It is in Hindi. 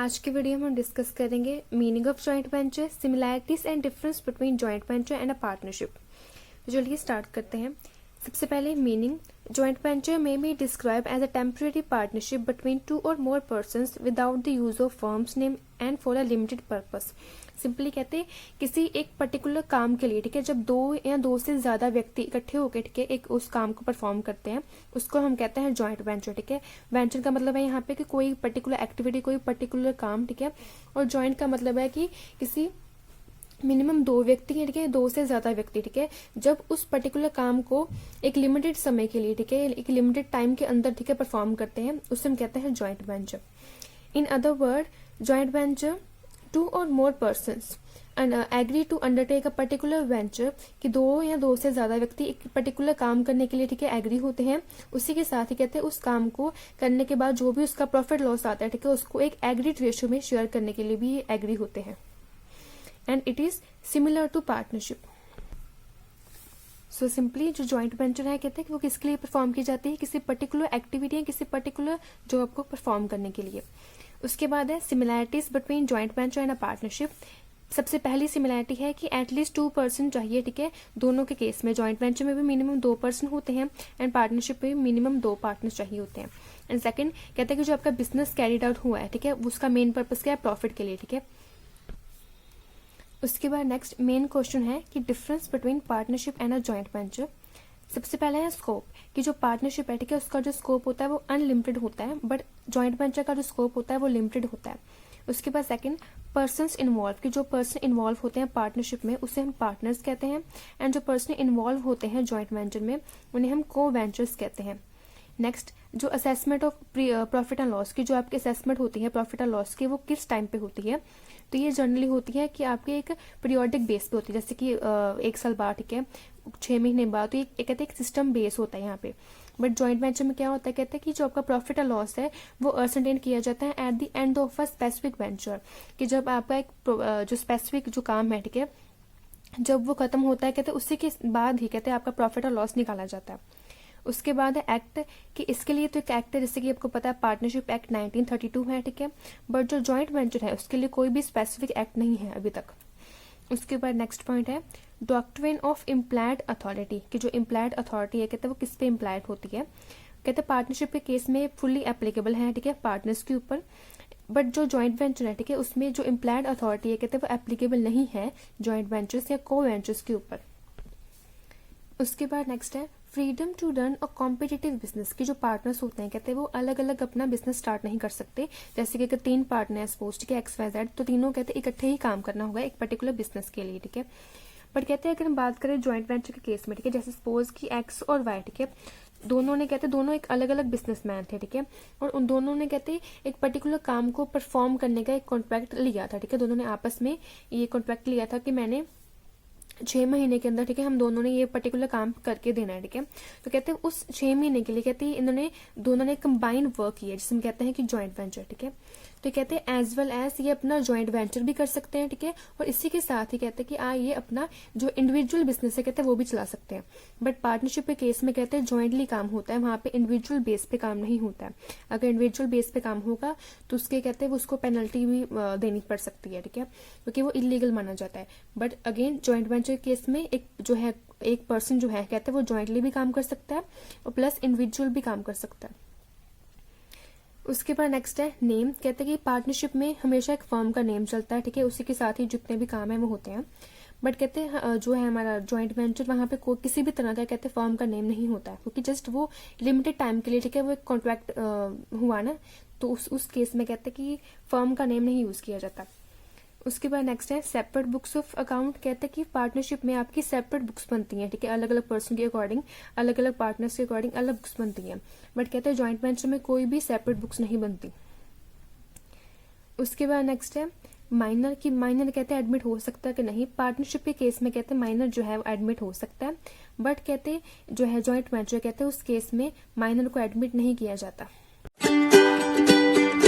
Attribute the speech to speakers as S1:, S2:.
S1: आज की वीडियो में हम डिस्कस करेंगे meaning of joint venture, similarities and difference between joint venture and a partnership. तो चलिए स्टार्ट करते हैं। सबसे पहले meaning, joint venture may be describe as a temporary partnership between two और more persons without the use of firms name and for a limited purpose. Simply कहते हैं किसी एक पर्टिकुलर काम के लिए, ठीक है, जब दो या दो से ज्यादा व्यक्ति इकट्ठे होकर, ठीक है, एक उस काम को परफॉर्म करते हैं, उसको हम कहते हैं जॉइंट वेंचर। ठीक है, वेंचर का मतलब है यहाँ पे कि कोई पर्टिकुलर एक्टिविटी, कोई पर्टिकुलर काम, ठीक है, और जॉइंट का मतलब है कि किसी मिनिमम दो व्यक्ति हैं, ठीक है, दो से ज्यादा व्यक्ति, ठीक है, जब उस पर्टिकुलर काम को एक लिमिटेड समय के लिए, ठीक है, एक लिमिटेड टाइम के अंदर, ठीक है, परफॉर्म करते हैं, उससे हम कहते हैं joint venture. In other word, joint venture two और more persons agree to undertake a particular venture, कि दो या दो से ज्यादा व्यक्ति एक पर्टिकुलर काम करने के लिए, ठीक है, एग्री होते हैं। उसी के साथ ही कहते हैं उस काम को करने के बाद जो भी उसका प्रॉफिट लॉस आता है, ठीक है, उसको एक एग्रीड रेशियो में शेयर करने के लिए भी एग्री होते हैं। And it is similar to partnership. So simply जो जॉइंट वेंचर है, कहते हैं कि वो किसके लिए परफॉर्म की जाती है, किसी पर्टिकुलर एक्टिविटी या किसी पर्टिकुलर जॉब को परफॉर्म करने के लिए। उसके बाद है similarities between joint venture and a partnership. सबसे पहली सिमिलैरिटी है कि एटलीस्ट 2 पर्सन चाहिए, ठीक है, दोनों के केस में। जॉइंट वेंचर में भी मिनिमम 2 पर्सन होते हैं एंड पार्टनरशिप में भी मिनिमम 2 पार्टनर्स चाहिए होते हैं। एंड सेकंड कहते हैं कि जो आपका बिजनेस कैरिड आउट हुआ है, ठीक है, उसका मेन पर्पज क्या है, प्रॉफिट के लिए, ठीक है। उसके बाद नेक्स्ट मेन क्वेश्चन है कि difference between partnership and a joint venture. सबसे पहले है स्कोप, कि जो पार्टनरशिप है, ठीक है, उसका जो स्कोप होता है वो अनलिमिटेड होता है, बट जॉइंट वेंचर का जो स्कोप होता है वो लिमिटेड होता है। उसके बाद सेकंड पर्सन्स इन्वॉल्व, कि जो पर्सन इन्वॉल्व होते हैं पार्टनरशिप में उसे हम पार्टनर्स कहते हैं, एंड जो पर्सन इन्वॉल्व होते हैं जॉइंट वेंचर में उन्हें हम को वेंचर्स कहते हैं। नेक्स्ट जो assessment of profit and loss की, जो आपकी असेसमेंट होती है प्रॉफिट एंड लॉस की, वो किस टाइम पे होती है, तो ये जनरली होती है कि आपके एक पीरियोडिक बेस पे होती है, जैसे कि 1 साल बाद, ठीक है, 6 महीने बाद, तो ये कहते हैं एक सिस्टम बेस होता है यहाँ पे। बट जॉइंट वेंचर में क्या होता है, कहते हैं कि जो आपका प्रॉफिट और लॉस है वो असरटेन किया जाता है at the end of a specific venture, कि जब आपका एक जो स्पेसिफिक जो काम है, ठीक है, जब वो खत्म होता है, कहते हैं उसी के बाद ही, कहते हैं, आपका प्रॉफिट और लॉस निकाला जाता है। उसके बाद है एक्ट, कि इसके लिए तो एक एक्ट है, जैसे कि आपको पता है पार्टनरशिप एक्ट 1932 है, ठीक है, बट जो जॉइंट वेंचर है उसके लिए कोई भी स्पेसिफिक एक्ट नहीं है अभी तक। उसके बाद नेक्स्ट पॉइंट है डॉक्ट्रिन ऑफ इम्प्लाइड अथॉरिटी, कि जो इम्प्लाइड अथॉरिटी है, कहते हैं वो किस पे इम्प्लाइड होती है, कहते हैं पार्टनरशिप के केस में फुल्ली एप्लीकेबल है, ठीक है, पार्टनर्स के ऊपर, बट जो जॉइंट वेंचर है, ठीक है, उसमें जो इम्प्लाइड अथॉरिटी है, कहते हैं वो एप्लीकेबल नहीं है जॉइंट वेंचर्स या को वेंचर्स के ऊपर। उसके बाद नेक्स्ट है freedom to run a competitive business, की जो पार्टनर्स होते हैं, कहते हैं वो अलग अलग अपना बिजनेस स्टार्ट नहीं कर सकते। जैसे कि अगर 3 पार्टनर है सपोज, ठीक है, XYZ, तो तीनों कहते हैं इकट्ठे ही काम करना होगा एक पर्टिकुलर बिजनेस के लिए, ठीक है। बट कहते हैं अगर हम बात करें जॉइंट वेंचर के केस में, ठीक है, जैसे सपोज कि X और Y, ठीक है, दोनों ने, कहते दोनों एक अलग अलग बिजनेसमैन थे, ठीक है, और उन दोनों ने, कहते एक पर्टिकुलर काम को परफॉर्म करने का एक कॉन्ट्रैक्ट लिया था, ठीक है, दोनों ने आपस में ये कॉन्ट्रैक्ट लिया था कि मैंने 6 महीने के अंदर, ठीक है, हम दोनों ने ये पर्टिकुलर काम करके देना है, ठीक है। तो कहते हैं उस 6 महीने के लिए, कहते हैं इन्होंने दोनों ने कंबाइंड वर्क किया, जिसे हम कहते हैं कि जॉइंट वेंचर, ठीक है। तो कहते हैं एज वेल एज ये अपना जॉइंट वेंचर भी कर सकते हैं, ठीक है, और इसी के साथ ही कहते हैं कि ये अपना जो इंडिविजुअल बिजनेस है, कहते हैं वो भी चला सकते हैं। बट पार्टनरशिप के केस में, कहते हैं जॉइंटली काम होता है, वहां पे इंडिविजुअल बेस पे काम नहीं होता है। अगर इंडिविजुअल बेस पे काम होगा तो उसके, कहते हैं उसको पेनल्टी भी देनी पड़ सकती है, ठीक है, क्योंकि वो इलीगल माना जाता है। But again joint venture case में एक जो है एक पर्सन जो है, कहते हैं वो जॉइंटली भी काम कर सकता है और प्लस इंडिविजुअल भी काम कर सकता है। उसके बाद नेक्स्ट है नेम, कहते हैं कि पार्टनरशिप में हमेशा एक फर्म का नेम चलता है, ठीक है, उसी के साथ ही जितने भी काम है वो होते हैं। बट कहते हैं जो है हमारा जॉइंट वेंचर, वहां पे कोई किसी भी तरह का, कहते हैं, फर्म का नेम नहीं होता है, क्योंकि जस्ट वो लिमिटेड टाइम के लिए, ठीक है, वो एक कॉन्ट्रैक्ट हुआ ना, तो उस केस में कहते हैं कि फर्म का नेम नहीं यूज किया जाता। उसके बाद नेक्स्ट है सेपरेट बुक्स ऑफ अकाउंट, कहते हैं कि पार्टनरशिप में आपकी सेपरेट बुक्स बनती हैं, ठीक है, अलग अलग पर्सन के अकॉर्डिंग, अलग अलग पार्टनर्स के अकॉर्डिंग अलग बुक्स बनती हैं। बट कहते हैं जॉइंट वेंचर में कोई भी सेपरेट बुक्स नहीं बनती। उसके बाद नेक्स्ट है माइनर, की माइनर, कहते हैं एडमिट हो सकता है कि नहीं। पार्टनरशिप के केस में, कहते हैं माइनर जो है वो एडमिट हो सकता है, बट कहते हैं जो है जॉइंट वेंचर, कहते हैं उस केस में माइनर को एडमिट नहीं किया जाता।